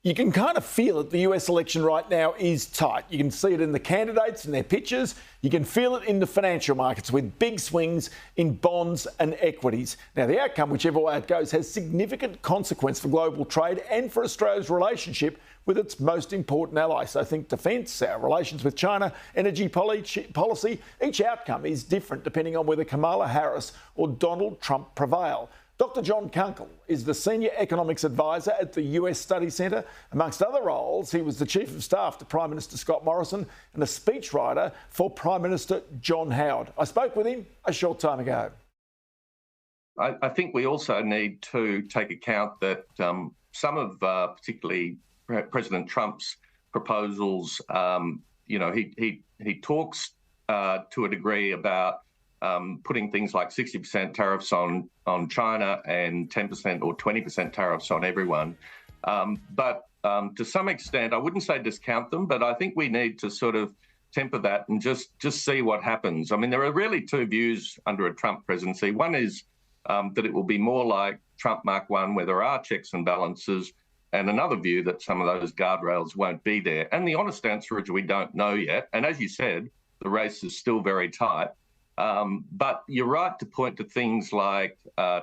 You can kind of feel it. The US election right now is tight. You can see it in the candidates and their pitches. You can feel it in the financial markets with big swings in bonds and equities. Now, the outcome, whichever way it goes, has significant consequence for global trade and for Australia's relationship with its most important ally. So think defence, our relations with China, energy policy. Each outcome is different depending on whether Kamala Harris or Donald Trump prevail. Dr. John Kunkel is the Senior Economics Advisor at the US Study Centre. Amongst other roles, he was the Chief of Staff to Prime Minister Scott Morrison and a speechwriter for Prime Minister John Howard. I spoke with him a short time ago. I think we also need to take account that some of particularly President Trump's proposals, he talks to a degree about putting things like 60% tariffs on China and 10% or 20% tariffs on everyone. But to some extent, I wouldn't say discount them, but I think we need to sort of temper that and just see what happens. I mean, there are really two views under a Trump presidency. One is that it will be more like Trump Mark I, where there are checks and balances, and another view that some of those guardrails won't be there. And the honest answer is we don't know yet. And as you said, the race is still very tight. But you're right to point to things like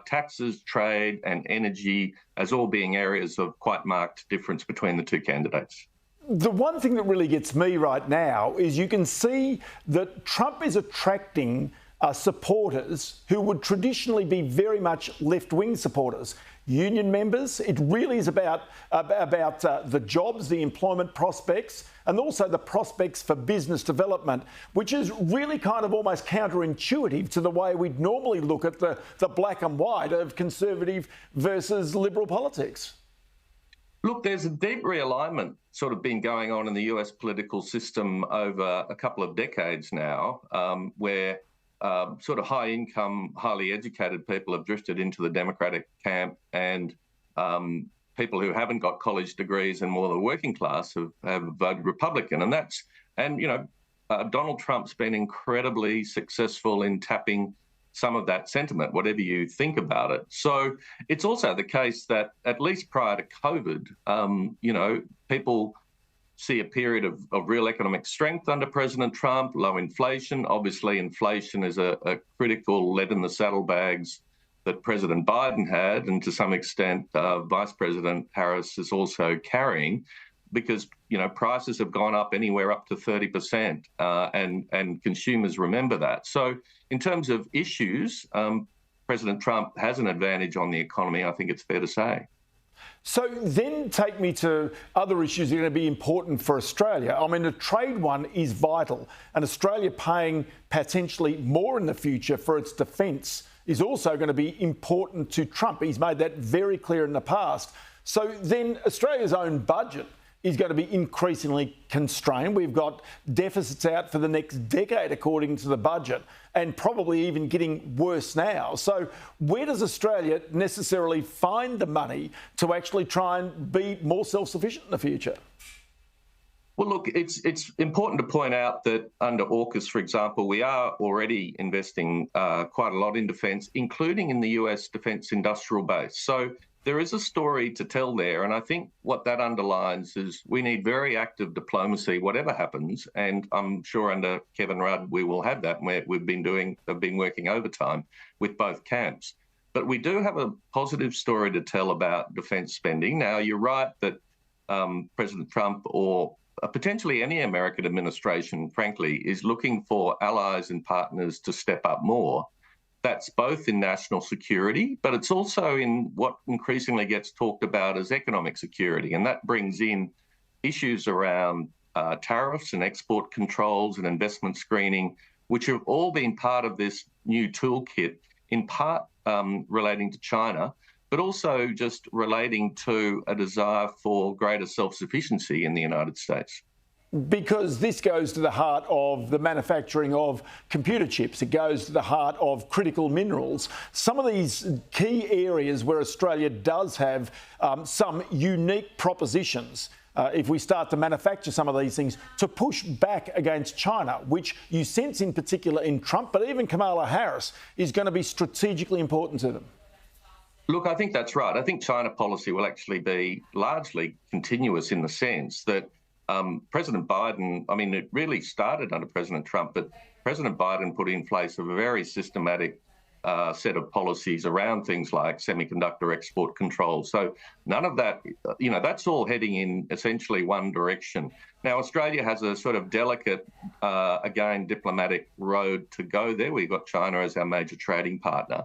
taxes, trade and energy as all being areas of quite marked difference between the two candidates. The one thing that really gets me right now is you can see that Trump is attracting supporters who would traditionally be very much left-wing supporters. Union members. It really is about the jobs, the employment prospects, and also the prospects for business development, which is really kind of almost counterintuitive to the way we'd normally look at the black and white of conservative versus liberal politics. Look, there's a deep realignment sort of been going on in the US political system over a couple of decades now, where sort of high-income, highly educated people have drifted into the Democratic camp, and people who haven't got college degrees and more the working class have voted Republican. And Donald Trump's been incredibly successful in tapping some of that sentiment, whatever you think about it. So it's also the case that at least prior to COVID, people see a period of real economic strength under President Trump, low inflation. Obviously, inflation is a critical lead in the saddlebags that President Biden had, and to some extent, Vice President Harris is also carrying, because prices have gone up anywhere up to 30%, and consumers remember that. So, in terms of issues, President Trump has an advantage on the economy. I think it's fair to say. So then take me to other issues that are going to be important for Australia. I mean, the trade one is vital, and Australia paying potentially more in the future for its defence is also going to be important to Trump. He's made that very clear in the past. So then Australia's own budget is going to be increasingly constrained. We've got deficits out for the next decade, according to the budget, and probably even getting worse now. So where does Australia necessarily find the money to actually try and be more self-sufficient in the future? Well, look, it's important to point out that under AUKUS, for example, we are already investing quite a lot in defence, including in the US defence industrial base. So there is a story to tell there, and I think what that underlines is we need very active diplomacy, whatever happens, and I'm sure under Kevin Rudd we will have that. We've been working overtime with both camps. But we do have a positive story to tell about defence spending. Now, you're right that President Trump or potentially any American administration, frankly, is looking for allies and partners to step up more. That's both in national security, but it's also in what increasingly gets talked about as economic security. And that brings in issues around tariffs and export controls and investment screening, which have all been part of this new toolkit, in part relating to China, but also just relating to a desire for greater self-sufficiency in the United States. Because this goes to the heart of the manufacturing of computer chips. It goes to the heart of critical minerals. Some of these key areas where Australia does have some unique propositions, if we start to manufacture some of these things, to push back against China, which you sense in particular in Trump, but even Kamala Harris, is going to be strategically important to them. Look, I think that's right. I think China policy will actually be largely continuous in the sense that President Biden, I mean, it really started under President Trump, but President Biden put in place a very systematic set of policies around things like semiconductor export control. So none of that, that's all heading in essentially one direction. Now, Australia has a sort of delicate, again, diplomatic road to go there. We've got China as our major trading partner.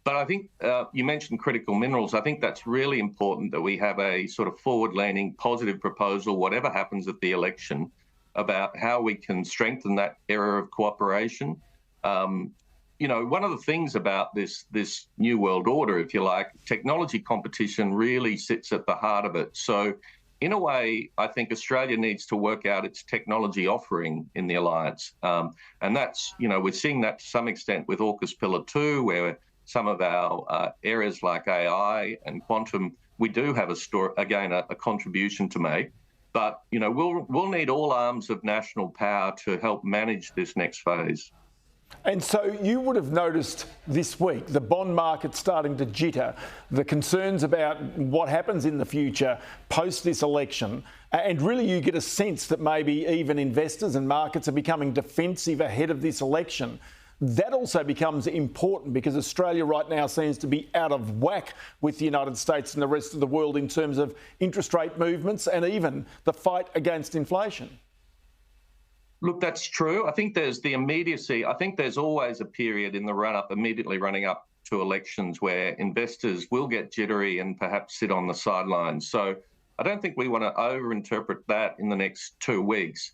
But I think you mentioned critical minerals. I think that's really important that we have a sort of forward-leaning, positive proposal, whatever happens at the election, about how we can strengthen that area of cooperation. One of the things about this new world order, if you like, technology competition really sits at the heart of it. So in a way, I think Australia needs to work out its technology offering in the alliance. And that's, we're seeing that to some extent with AUKUS Pillar 2, where some of our areas like AI and quantum, we do have a contribution to make. But, we'll need all arms of national power to help manage this next phase. And so you would have noticed this week the bond market starting to jitter, the concerns about what happens in the future post this election, and really you get a sense that maybe even investors and markets are becoming defensive ahead of this election. That also becomes important because Australia right now seems to be out of whack with the United States and the rest of the world in terms of interest rate movements and even the fight against inflation. Look, that's true. I think there's the immediacy. I think there's always a period in the run-up, immediately running up to elections, where investors will get jittery and perhaps sit on the sidelines. So I don't think we want to overinterpret that in the next 2 weeks.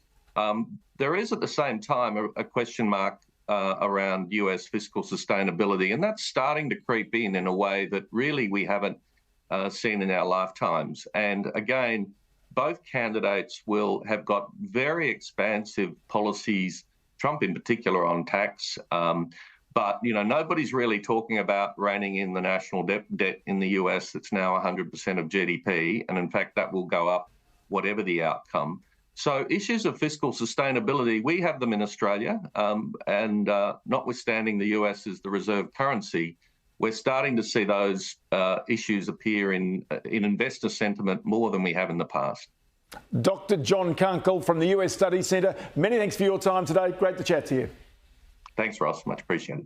There is at the same time a question mark around US fiscal sustainability, and that's starting to creep in a way that really we haven't seen in our lifetimes. And again, both candidates will have got very expansive policies, Trump in particular on tax, but nobody's really talking about reining in the national debt in the US that's now 100% of GDP, and in fact that will go up whatever the outcome. So issues of fiscal sustainability, we have them in Australia, and notwithstanding the US as the reserve currency, we're starting to see those issues appear in investor sentiment more than we have in the past. Dr. John Kunkel from the US Studies Centre, many thanks for your time today. Great to chat to you. Thanks, Ross. Much appreciated.